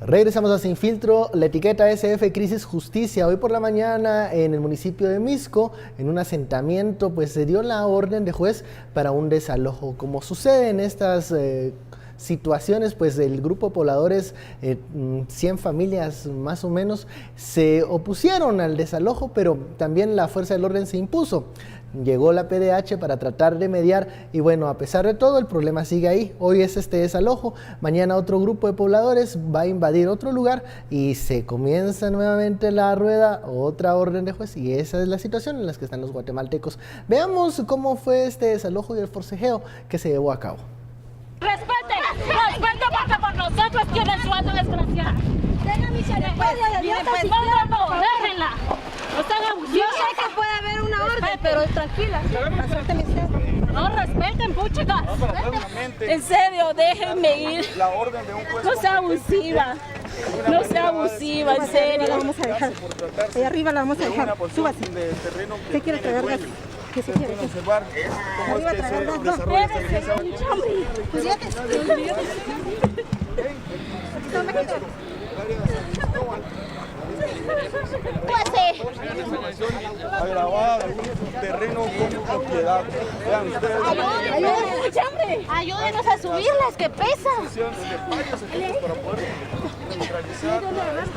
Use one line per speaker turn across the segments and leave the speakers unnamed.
Regresamos a Sin Filtro, la etiqueta SF Crisis Justicia. Hoy por la mañana en el municipio de Misco, en un asentamiento, pues se dio la orden de juez para un desalojo. Como sucede en estas situaciones, pues el grupo de pobladores, 100 familias más o menos, se opusieron al desalojo, pero también la fuerza del orden se impuso. Llegó la PDH para tratar de mediar y bueno, a pesar de todo, el problema sigue ahí. Hoy es este desalojo, mañana otro grupo de pobladores va a invadir otro lugar y se comienza nuevamente la rueda, otra orden de juez, y esa es la situación en la que están los guatemaltecos. Veamos cómo fue este desalojo y el forcejeo que se llevó a cabo.
Respeten porque por nosotros tienen su alto desgraciada.
Tenga misericordia de Dios.
No, déjenla. No sean abusivos.
Yo sé que puede haber una orden, pero tranquila. Acépteme usted.
No, respeten, puchicas. En serio, déjenme ir.
La orden de un juez.
No sea abusiva. No sea abusiva, en serio.
La vamos a dejar. Ahí arriba la vamos a dejar. Súbase. ¿Qué quiere traer? ¿Qué se quiere?
Observar cómo es que se desarrolla esta iglesia.
Pues ya te...
Agravada, un terreno con propiedad. Vean ustedes.
Ayúdenos a subirlas, que pesan.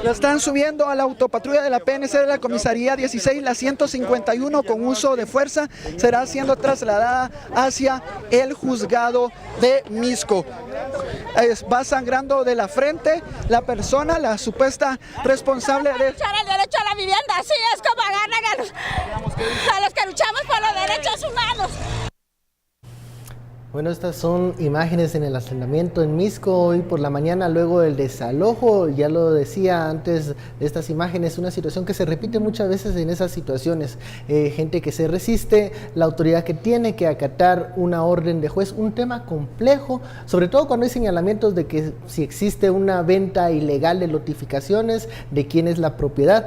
La están subiendo a la autopatrulla de la PNC de la comisaría 16, la 151, con uso de fuerza. Será siendo trasladada hacia el juzgado de Misco. Va sangrando de la frente la persona, la supuesta responsable de...
Luchar el derecho a la vivienda, así es como agarran a los que luchamos por los derechos humanos.
Bueno, estas son imágenes en el asentamiento en Misco hoy por la mañana, luego del desalojo. Ya lo decía antes de estas imágenes, una situación que se repite muchas veces en esas situaciones. Gente que se resiste, la autoridad que tiene que acatar una orden de juez, un tema complejo, sobre todo cuando hay señalamientos de que si existe una venta ilegal de lotificaciones, de quién es la propiedad.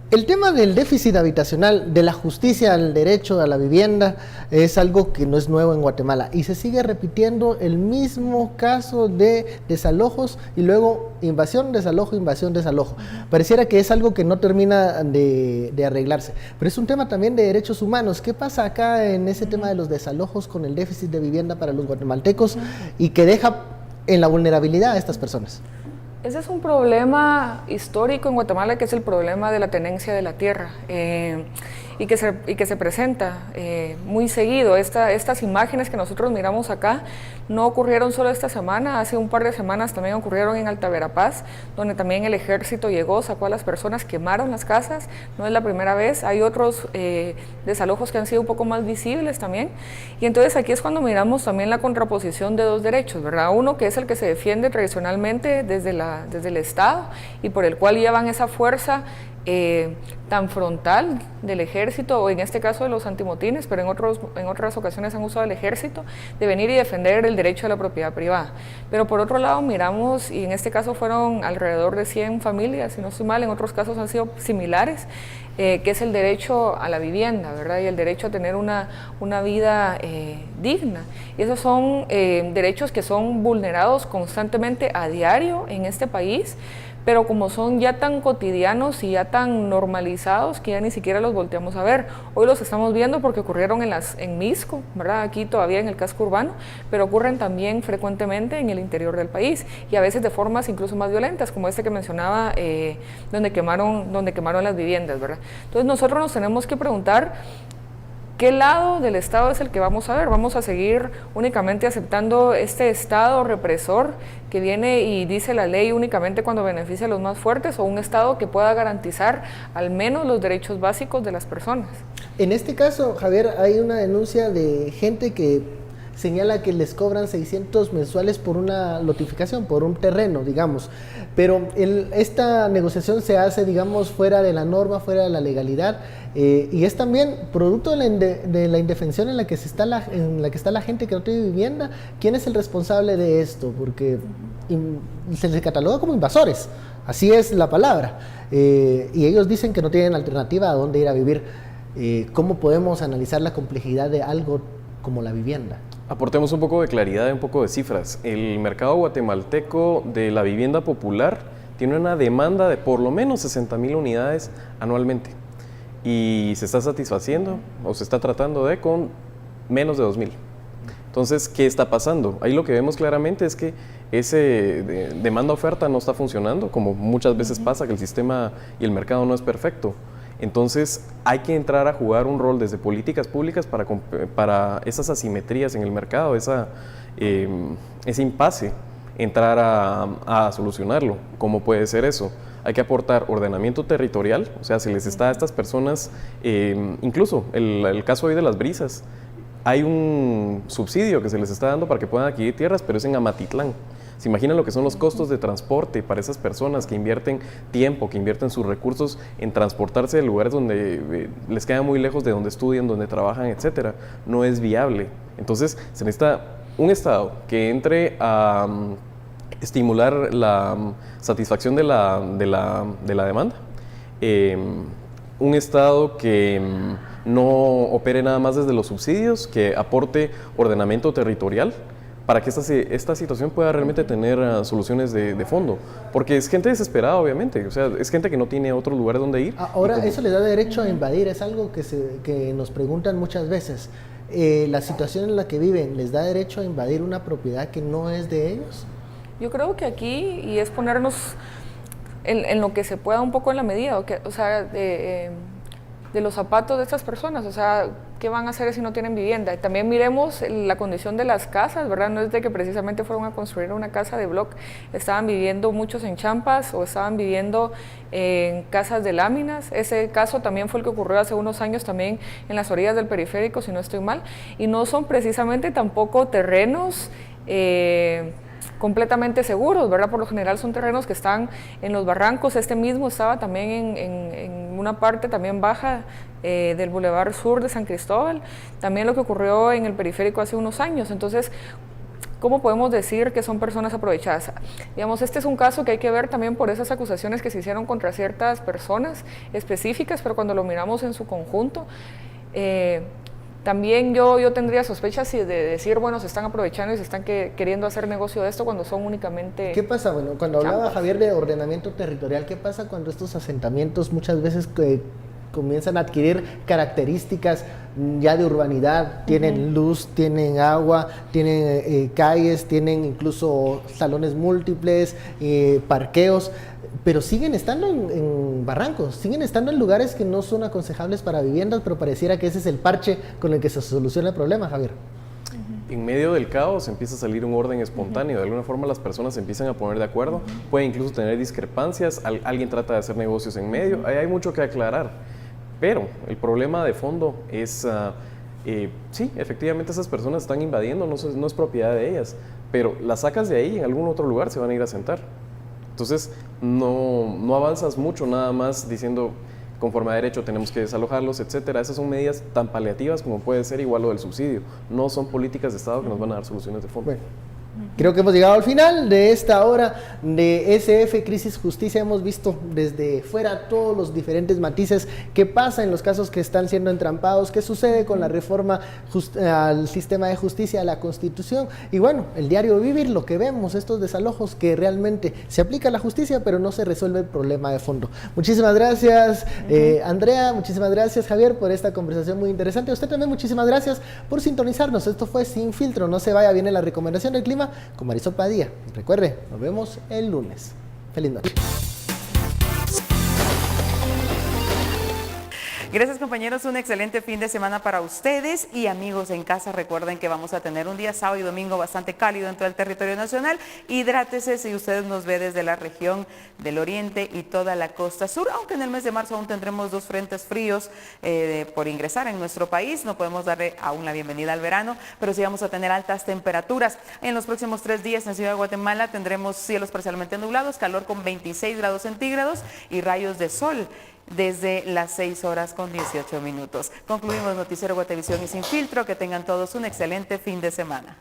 El tema del déficit habitacional, de la justicia al derecho a la vivienda, es algo que no es nuevo en Guatemala y se sigue repitiendo el mismo caso de desalojos y luego invasión, desalojo, invasión, desalojo. Pareciera que es algo que no termina de arreglarse, pero es un tema también de derechos humanos. ¿Qué pasa acá en ese tema de los desalojos con el déficit de vivienda para los guatemaltecos y que deja en la vulnerabilidad a estas personas?
Ese es un problema histórico en Guatemala, que es el problema de la tenencia de la tierra y que se presenta muy seguido. Estas imágenes que nosotros miramos acá no ocurrieron solo esta semana, hace un par de semanas también ocurrieron en Alta Verapaz, donde también el ejército llegó, sacó a las personas, quemaron las casas. No es la primera vez, hay otros desalojos que han sido un poco más visibles también. Y entonces aquí es cuando miramos también la contraposición de dos derechos, ¿verdad? Uno que es el que se defiende tradicionalmente desde el Estado y por el cual llevan esa fuerza tan frontal del ejército, o en este caso de los antimotines, pero en otras ocasiones han usado el ejército, de venir y defender el derecho a la propiedad privada. Pero por otro lado miramos, y en este caso fueron alrededor de 100 familias, si no estoy mal, en otros casos han sido similares, que es el derecho a la vivienda, ¿verdad? Y el derecho a tener una vida digna. Y esos son derechos que son vulnerados constantemente a diario en este país, pero como son ya tan cotidianos y ya tan normalizados que ya ni siquiera los volteamos a ver. Hoy los estamos viendo porque ocurrieron en Misco, ¿verdad? Aquí todavía en el casco urbano, pero ocurren también frecuentemente en el interior del país y a veces de formas incluso más violentas, como este que mencionaba, donde quemaron las viviendas, ¿verdad? Entonces nosotros nos tenemos que preguntar ¿qué lado del Estado es el que vamos a ver? ¿Vamos a seguir únicamente aceptando este Estado represor que viene y dice la ley únicamente cuando beneficia a los más fuertes, o un Estado que pueda garantizar al menos los derechos básicos de las personas?
En este caso, Javier, hay una denuncia de gente que señala que les cobran 600 mensuales por una lotificación, por un terreno, digamos, pero esta negociación se hace, digamos, fuera de la norma, fuera de la legalidad, y es también producto de la indefensión en la que está la gente que no tiene vivienda. ¿Quién es el responsable de esto? Porque se les cataloga como invasores, así es la palabra, y ellos dicen que no tienen alternativa a dónde ir a vivir. ¿Cómo podemos analizar la complejidad de algo como la vivienda?
Aportemos un poco de claridad y un poco de cifras. El mercado guatemalteco de la vivienda popular tiene una demanda de por lo menos 60,000 unidades anualmente y se está satisfaciendo o se está tratando de con menos de 2,000. Entonces, ¿qué está pasando? Ahí lo que vemos claramente es que ese demanda-oferta no está funcionando, como muchas veces pasa, que el sistema y el mercado no es perfecto. Entonces, hay que entrar a jugar un rol desde políticas públicas para esas asimetrías en el mercado, ese impasse, entrar a solucionarlo. ¿Cómo puede ser eso? Hay que aportar ordenamiento territorial, o sea, se les está a estas personas, incluso el caso hoy de las brisas, hay un subsidio que se les está dando para que puedan adquirir tierras, pero es en Amatitlán. ¿Se imaginan lo que son los costos de transporte para esas personas que invierten tiempo, que invierten sus recursos en transportarse de lugares donde les queda muy lejos de donde estudian, donde trabajan, etcétera? No es viable. Entonces, se necesita un Estado que entre a estimular la satisfacción de la demanda, un Estado que no opere nada más desde los subsidios, que aporte ordenamiento territorial para que esta situación pueda realmente tener soluciones de fondo, porque es gente desesperada, obviamente, o sea, es gente que no tiene otros lugares donde ir.
Ahora, eso les da derecho a invadir, es algo que nos preguntan muchas veces. ¿La situación en la que viven les da derecho a invadir una propiedad que no es de ellos?
Yo creo que aquí, y es ponernos en lo que se pueda un poco en la medida, o sea, de los zapatos de estas personas, o sea, ¿qué van a hacer si no tienen vivienda? Y también miremos la condición de las casas, ¿verdad? No es de que precisamente fueron a construir una casa de bloc, estaban viviendo muchos en champas o estaban viviendo en casas de láminas. Ese caso también fue el que ocurrió hace unos años también en las orillas del periférico, si no estoy mal, y no son precisamente tampoco terrenos completamente seguros, ¿verdad? Por lo general son terrenos que están en los barrancos. Este mismo estaba también en una parte también baja del Boulevard Sur de San Cristóbal, también lo que ocurrió en el periférico hace unos años. Entonces, ¿cómo podemos decir que son personas aprovechadas? Digamos, este es un caso que hay que ver también por esas acusaciones que se hicieron contra ciertas personas específicas, pero cuando lo miramos en su conjunto, también yo tendría sospechas de decir, bueno, se están aprovechando y se están queriendo hacer negocio de esto cuando son únicamente...
¿Qué pasa? Bueno, cuando hablaba Javier de ordenamiento territorial, ¿qué pasa cuando estos asentamientos muchas veces comienzan a adquirir características ya de urbanidad? Tienen luz, tienen agua, tienen calles, tienen incluso salones múltiples, parqueos, pero siguen estando en barrancos, siguen estando en lugares que no son aconsejables para viviendas, pero pareciera que ese es el parche con el que se soluciona el problema, Javier.
En medio del caos empieza a salir un orden espontáneo, de alguna forma las personas se empiezan a poner de acuerdo, pueden incluso tener discrepancias, alguien trata de hacer negocios en medio, hay mucho que aclarar, pero el problema de fondo es, sí, efectivamente esas personas están invadiendo, no es propiedad de ellas, pero las sacas de ahí, en algún otro lugar se van a ir a sentar. Entonces, no avanzas mucho nada más diciendo, conforme a derecho tenemos que desalojarlos, etcétera. Esas son medidas tan paliativas como puede ser igual lo del subsidio. No son políticas de Estado que nos van a dar soluciones de fondo.
Bueno, creo que hemos llegado al final de esta hora de SF Crisis Justicia. Hemos visto desde fuera todos los diferentes matices que pasa en los casos que están siendo entrampados, qué sucede con la reforma al sistema de justicia, a la Constitución, y bueno, el diario vivir, lo que vemos, estos desalojos que realmente se aplica la justicia pero no se resuelve el problema de fondo. Muchísimas gracias Andrea, muchísimas gracias Javier por esta conversación muy interesante. A usted también muchísimas gracias por sintonizarnos. Esto fue Sin Filtro, no se vaya, viene la recomendación del clima con Marisol Padilla. Recuerde, nos vemos el lunes. Feliz noche.
Gracias compañeros, un excelente fin de semana para ustedes y amigos en casa. Recuerden que vamos a tener un día sábado y domingo bastante cálido en todo el territorio nacional. Hidrátese si usted nos ve desde la región del oriente y toda la costa sur, aunque en el mes de marzo aún tendremos 2 frentes fríos por ingresar en nuestro país. No podemos darle aún la bienvenida al verano, pero sí vamos a tener altas temperaturas. En los próximos 3 días en Ciudad de Guatemala tendremos cielos parcialmente nublados, calor con 26 grados centígrados y rayos de sol desde las 6 horas con 18 minutos. Concluimos Noticiero Guatevisión y Sin Filtro. Que tengan todos un excelente fin de semana.